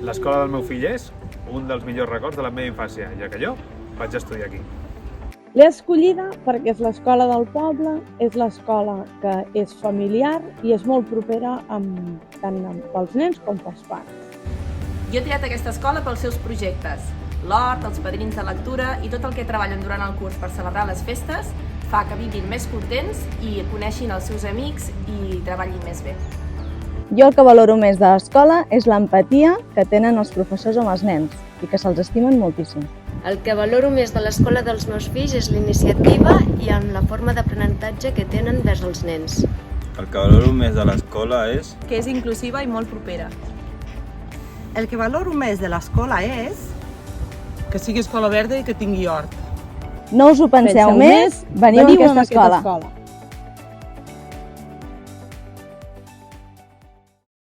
L'escola del meu fill és un dels millors records de la meva infància, ja que jo vaig estudiar aquí. L'he escollida perquè és l'escola del poble, és l'escola que és familiar i és molt propera tant pels nens com pels pares. Jo he triat aquesta escola pels seus projectes. L'hort, els padrins de lectura i tot el que treballen durant el curs per celebrar les festes fa que vinguin més contents i coneixin els seus amics i treballin més bé. Jo el que valoro més de l'escola és l'empatia que tenen els professors amb els nens i que se'ls estimen moltíssim. El que valoro més de l'escola dels meus fills és la iniciativa i amb la forma d'aprenentatge que tenen vers els nens. El que valoro més de l'escola és Que és inclusiva i molt propera. El que valoro més de l'escola és que sigui escola verda i que tingui hort. No us ho penseu més, veniu a aquesta escola.